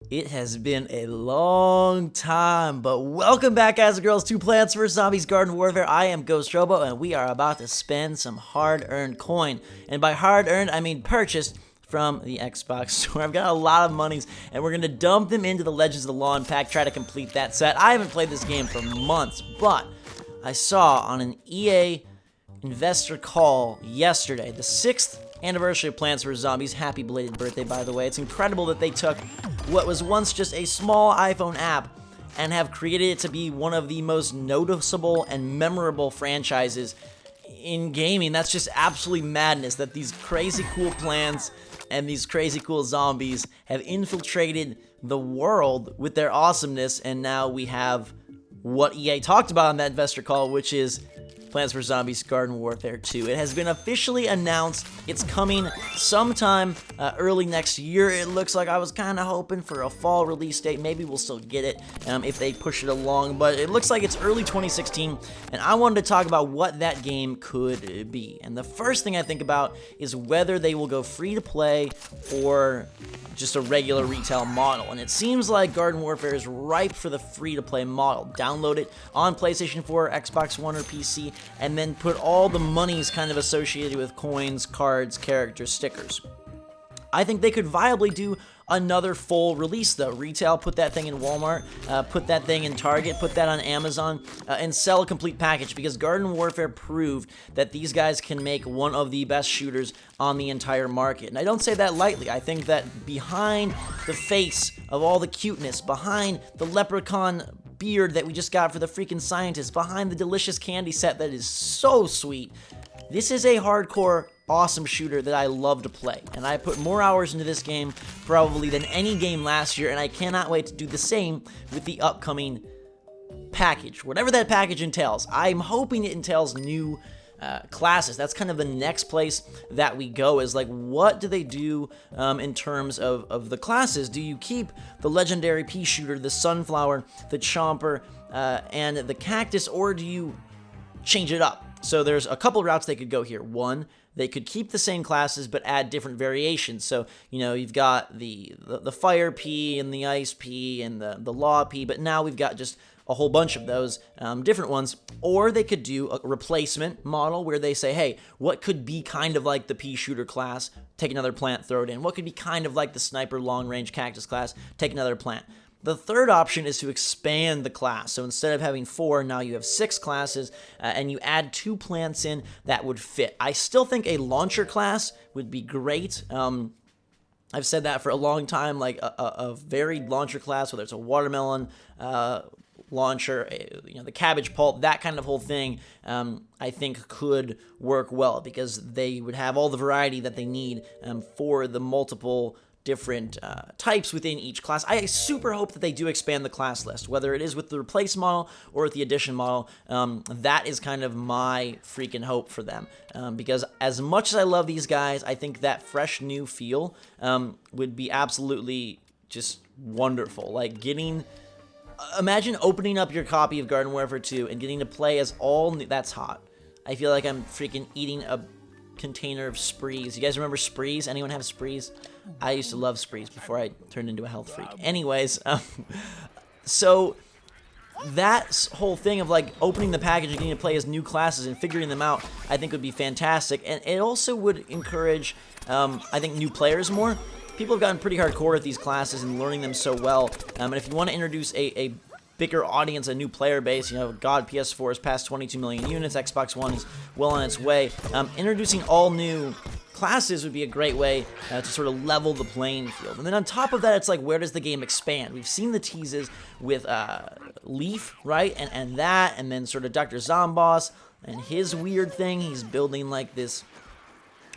It has been a long time, but welcome back, guys and girls, to Plants vs. Zombies Garden Warfare. I am Ghost Robo, and we are about to spend some hard-earned coin. And by hard-earned, I mean purchased from the Xbox store. I've got a lot of monies, and we're going to dump them into the Legends of the Lawn pack, try to complete that set. I haven't played this game for months, but I saw on an EA investor call yesterday, the 6th anniversary of Plants vs. Zombies. Happy belated birthday, by the way. It's incredible that they took what was once just a small iPhone app and have created it to be one of the most noticeable and memorable franchises in gaming. That's just absolutely madness that these crazy cool plants and these crazy cool zombies have infiltrated the world with their awesomeness, and now we have what EA talked about on that investor call, which is Plants vs. Zombies Garden Warfare 2. It has been officially announced. It's coming sometime early next year. It looks like. I was kind of hoping for a fall release date. Maybe we'll still get it if they push it along, but it looks like it's early 2016, and I wanted to talk about what that game could be. And the first thing I think about is whether they will go free to play or just a regular retail model. And it seems like Garden Warfare is ripe for the free to play model. Download it on PlayStation 4, Xbox One, or PC, and then put all the monies kind of associated with coins, cards, characters, stickers. I think they could viably do another full release, though. Retail, put that thing in Walmart, put that thing in Target, put that on Amazon, and sell a complete package, because Garden Warfare proved that these guys can make one of the best shooters on the entire market. And I don't say that lightly. I think that behind the face of all the cuteness, behind the leprechaun beard that we just got for the freaking scientists, behind the delicious candy set that is so sweet, this is a hardcore, awesome shooter that I love to play. And I put more hours into this game probably than any game last year, and I cannot wait to do the same with the upcoming package. Whatever that package entails, I'm hoping it entails new classes. That's kind of the next place that we go, is like, what do they do in terms of the classes? Do you keep the legendary pea shooter, the sunflower, the chomper, and the cactus, or do you change it up? So there's a couple routes they could go here. One, they could keep the same classes but add different variations. So, you know, you've got the fire pea and the ice pea and the law pea, but now we've got just a whole bunch of those different ones. Or they could do a replacement model where they say, hey, what could be kind of like the pea shooter class? Take another plant, throw it in. What could be kind of like the sniper long range cactus class? Take another plant. The third option is to expand the class. So instead of having 4, now you have 6 classes, and you add 2 plants in that would fit. I still think a launcher class would be great. I've said that for a long time, like a varied launcher class, whether it's a watermelon launcher, the cabbage pulp, that kind of whole thing, I think could work well, because they would have all the variety that they need for the multiple different types within each class. I super hope that they do expand the class list, whether it is with the replace model or with the addition model. That is kind of my freaking hope for them, because as much as I love these guys, I think that fresh new feel would be absolutely just wonderful. Like imagine opening up your copy of Garden Warfare 2 and getting to play as all new. That's hot. I feel like I'm freaking eating a container of Sprees. You guys remember Sprees? Anyone have Sprees? I used to love Sprees before I turned into a health freak. Anyways, so that whole thing of like opening the package and getting to play as new classes and figuring them out, I think would be fantastic. And it also would encourage, I think, new players more. People have gotten pretty hardcore at these classes and learning them so well. And if you want to introduce a bigger audience, a new player base, God, PS4 has passed 22 million units, Xbox One is well on its way. Introducing all new classes would be a great way to sort of level the playing field. And then on top of that, it's like, where does the game expand? We've seen the teases with Leaf, right? And that, and then sort of Dr. Zomboss and his weird thing. He's building like this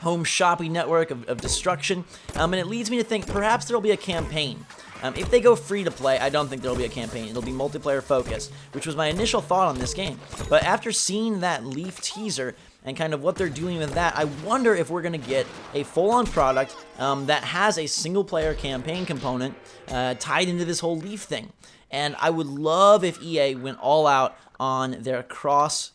home shopping network of destruction. And it leads me to think perhaps there'll be a campaign. If they go free to play, I don't think there'll be a campaign. It'll be multiplayer focused, which was my initial thought on this game. But after seeing that Leaf teaser and kind of what they're doing with that, I wonder if we're going to get a full-on product that has a single-player campaign component tied into this whole Leaf thing. And I would love if EA went all out on their cross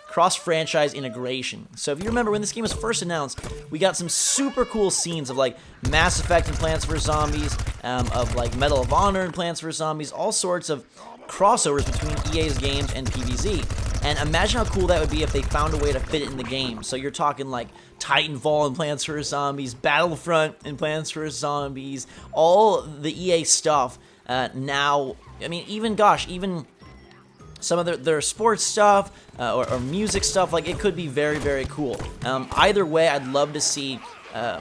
cross-franchise integration. So if you remember when this game was first announced, we got some super cool scenes of like Mass Effect and Plants vs. Zombies, of like Medal of Honor and Plants vs. Zombies, all sorts of crossovers between EA's games and PVZ. And imagine how cool that would be if they found a way to fit it in the game. So you're talking like Titanfall and Plants vs. Zombies, Battlefront and Plants vs. Zombies, all the EA stuff. Now, I mean, even some of their sports stuff or music stuff, like it could be very, very cool. Either way, I'd love to see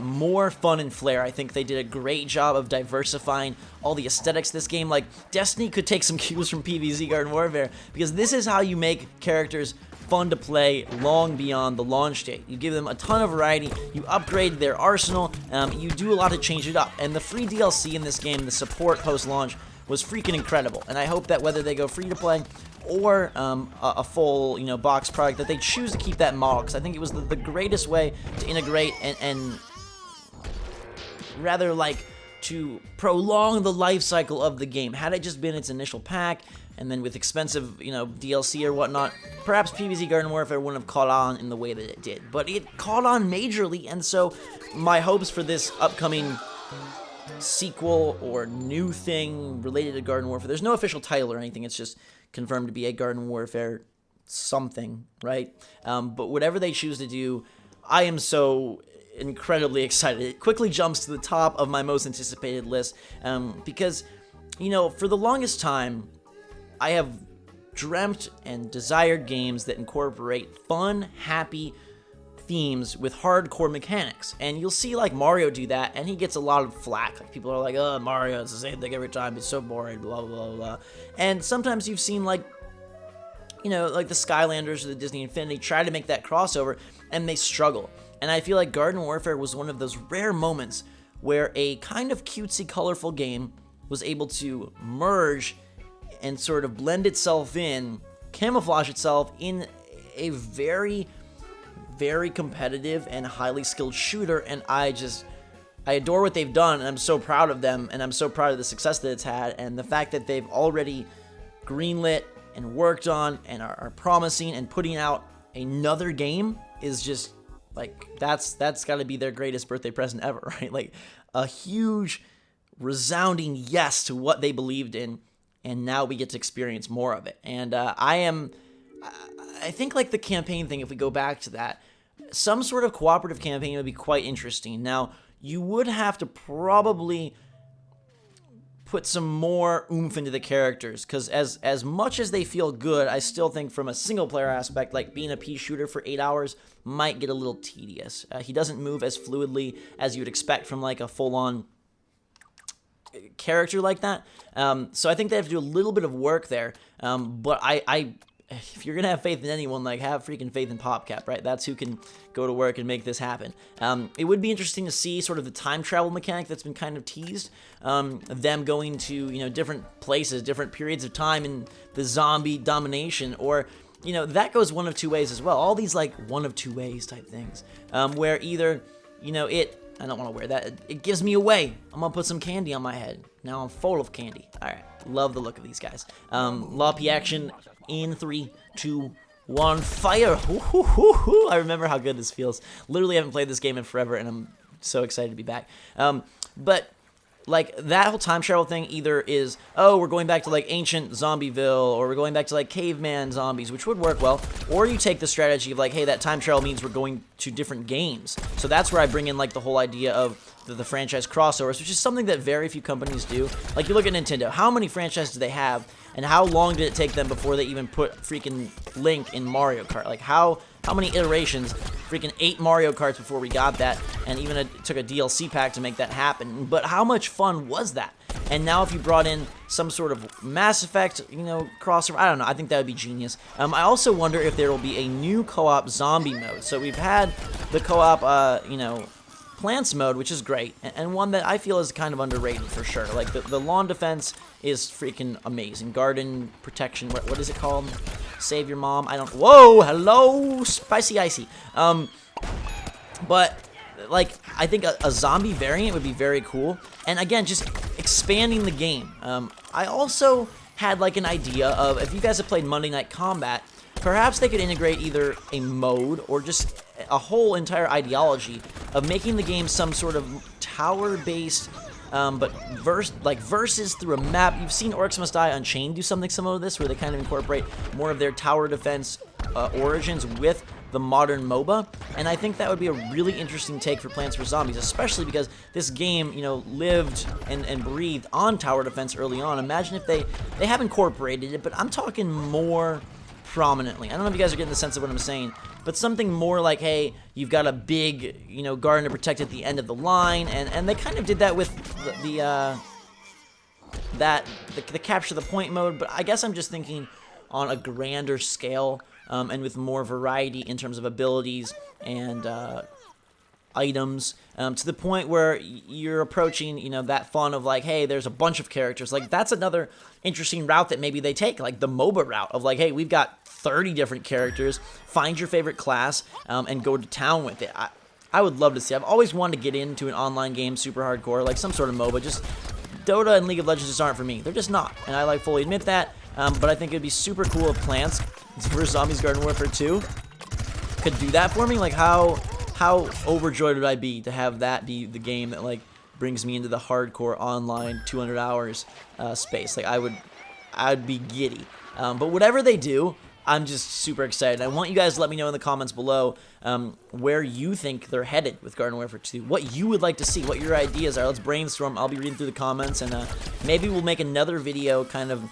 more fun and flair. I think they did a great job of diversifying all the aesthetics of this game. Like, Destiny could take some cues from PVZ Garden Warfare, because this is how you make characters fun to play long beyond the launch date. You give them a ton of variety, you upgrade their arsenal, you do a lot to change it up. And the free DLC in this game, the support post-launch, was freaking incredible. And I hope that whether they go free to play or a full, box product, that they choose to keep that model, because I think it was the greatest way to integrate and rather like to prolong the life cycle of the game. Had it just been its initial pack, and then with expensive, DLC or whatnot, perhaps PVZ Garden Warfare wouldn't have caught on in the way that it did. But it caught on majorly, and so my hopes for this upcoming sequel or new thing related to Garden Warfare, there's no official title or anything, it's just confirmed to be a Garden Warfare something, right? But whatever they choose to do, I am so incredibly excited. It quickly jumps to the top of my most anticipated list, because, for the longest time, I have dreamt and desired games that incorporate fun, happy themes with hardcore mechanics. And you'll see like Mario do that, and he gets a lot of flack. Like, people are like, oh, Mario, it's the same thing every time, it's so boring, blah, blah, blah. And sometimes you've seen like, like the Skylanders or the Disney Infinity try to make that crossover, and they struggle. And I feel like Garden Warfare was one of those rare moments where a kind of cutesy, colorful game was able to merge and sort of blend itself in, camouflage itself in a very, very competitive and highly skilled shooter. And I adore what they've done, and I'm so proud of them, and I'm so proud of the success that it's had, and the fact that they've already greenlit and worked on and are promising and putting out another game is just like, that's got to be their greatest birthday present ever, right? Like, a huge resounding yes to what they believed in, and now we get to experience more of it. And I think like the campaign thing, if we go back to that, some sort of cooperative campaign would be quite interesting. Now, you would have to probably put some more oomph into the characters, because as much as they feel good, I still think from a single player aspect, like being a pea shooter for 8 hours might get a little tedious. He doesn't move as fluidly as you would expect from like a full-on character like that. So I think they have to do a little bit of work there. But if you're gonna have faith in anyone, like, have freaking faith in PopCap, right? That's who can go to work and make this happen. It would be interesting to see sort of the time travel mechanic that's been kind of teased. Them going to, different places, different periods of time in the zombie domination, or, that goes one of two ways as well. All these, like, one of two ways type things, where either, I don't want to wear that. It gives me away. I'm going to put some candy on my head. Now I'm full of candy. All right. Love the look of these guys. Loppy action in 3, 2, 1, fire. I remember how good this feels. Literally haven't played this game in forever, and I'm so excited to be back. But like, that whole time travel thing either is, oh, we're going back to like ancient Zombieville, or we're going back to like caveman zombies, which would work well, or you take the strategy of like, hey, that time travel means we're going to different games. So that's where I bring in like the whole idea of the franchise crossovers, which is something that very few companies do. Like, you look at Nintendo, how many franchises do they have, and how long did it take them before they even put freaking Link in Mario Kart? Like, how many iterations, freaking 8 Mario Karts before we got that, and even it took a DLC pack to make that happen. But how much fun was that? And now if you brought in some sort of Mass Effect, crossover, I don't know, I think that would be genius. I also wonder if there will be a new co-op zombie mode. So we've had the co-op, Plants mode, which is great, and one that I feel is kind of underrated for sure. Like, the lawn defense is freaking amazing. Garden protection, what is it called? Save your mom, I don't, whoa, hello, spicy icy. But, like, I think a zombie variant would be very cool, and again, just expanding the game. I also had, like, an idea of, if you guys have played Monday Night Combat, perhaps they could integrate either a mode or just a whole entire ideology of making the game some sort of tower-based, but versus through a map. You've seen Orcs Must Die Unchained do something similar to this, where they kind of incorporate more of their tower defense origins with the modern MOBA, and I think that would be a really interesting take for Plants vs. Zombies, especially because this game, you know, lived and breathed on tower defense early on. Imagine if they have incorporated it, but I'm talking more prominently. I don't know if you guys are getting the sense of what I'm saying, but something more like, hey, you've got a big, you know, garden to protect at the end of the line, and they kind of did that with the capture the point mode, but I guess I'm just thinking on a grander scale, and with more variety in terms of abilities and items, to the point where you're approaching, you know, that fun of like, hey, there's a bunch of characters. Like, that's another interesting route that maybe they take, like the MOBA route of like, hey, we've got 30 different characters, find your favorite class, and go to town with it. I would love to see. I've always wanted to get into an online game super hardcore, like some sort of MOBA. Just Dota and League of Legends just aren't for me. They're just not, and I like fully admit that. But I think it'd be super cool if Plants vs. Zombies Garden Warfare 2 could do that for me. Like, how overjoyed would I be to have that be the game that like brings me into the hardcore online 200 hours space? Like, I'd be giddy. But whatever they do, I'm just super excited. I want you guys to let me know in the comments below where you think they're headed with Garden Warfare 2, what you would like to see, what your ideas are. Let's brainstorm. I'll be reading through the comments, and maybe we'll make another video kind of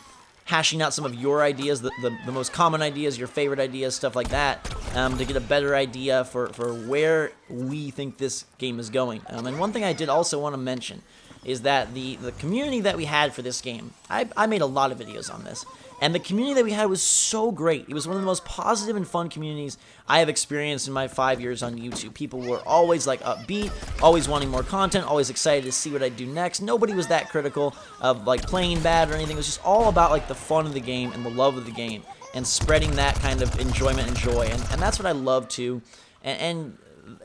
hashing out some of your ideas, the most common ideas, your favorite ideas, stuff like that, to get a better idea for where we think this game is going. And one thing I did also want to mention is that the community that we had for this game, I made a lot of videos on this, and the community that we had was so great. It was one of the most positive and fun communities I have experienced in my 5 years on YouTube. People were always like upbeat, always wanting more content, always excited to see what I do next. Nobody was that critical of like playing bad or anything. It was just all about like the fun of the game and the love of the game and spreading that kind of enjoyment and joy. And that's what I love too. And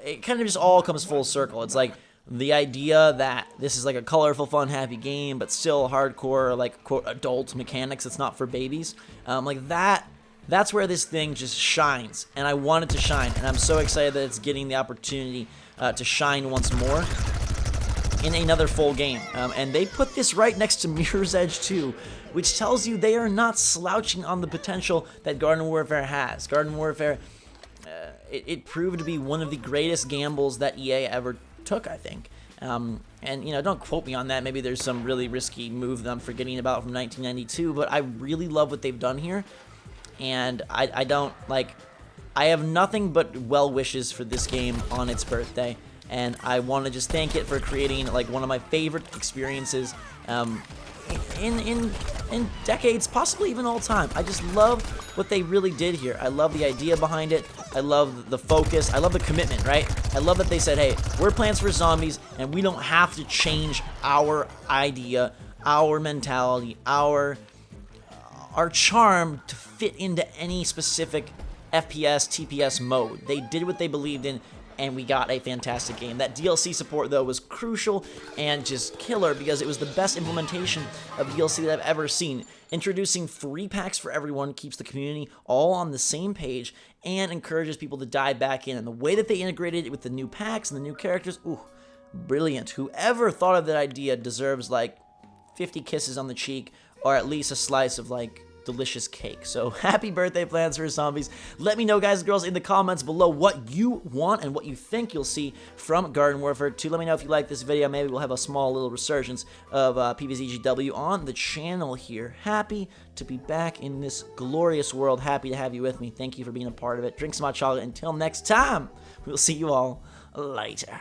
it kind of just all comes full circle. It's like the idea that this is like a colorful, fun, happy game, but still hardcore, like, quote, adult mechanics. It's not for babies. Like that's where this thing just shines, and I want it to shine, and I'm so excited that it's getting the opportunity to shine once more in another full game. And they put this right next to Mirror's Edge 2, which tells you they are not slouching on the potential that Garden Warfare has. Garden Warfare, it proved to be one of the greatest gambles that EA ever took, I think. And, you know, don't quote me on that. Maybe there's some really risky move that I'm forgetting about from 1992, but I really love what they've done here. And I don't, like, I have nothing but well wishes for this game on its birthday. And I want to just thank it for creating, like, one of my favorite experiences in decades, possibly even all time. I just love what they really did here. I love the idea behind it. I love the focus. I love the commitment, right? I love that they said, hey, we're Plants vs. Zombies, and we don't have to change our idea, our mentality, our charm to fit into any specific FPS, TPS mode. They did what they believed in, and we got a fantastic game. That DLC support, though, was crucial and just killer because it was the best implementation of DLC that I've ever seen. Introducing free packs for everyone keeps the community all on the same page and encourages people to dive back in. And the way that they integrated it with the new packs and the new characters, ooh, brilliant. Whoever thought of that idea deserves like 50 kisses on the cheek, or at least a slice of like delicious cake. So happy birthday, Plants vs. Zombies. Let me know, guys and girls, in the comments below what you want and what you think you'll see from Garden Warfare 2. Let me know if you like this video. Maybe we'll have a small little resurgence of PVZGW on the channel here. Happy to be back in this glorious world. Happy to have you with me. Thank you for being a part of it. Drink some hot chocolate. Until next time, we'll see you all later.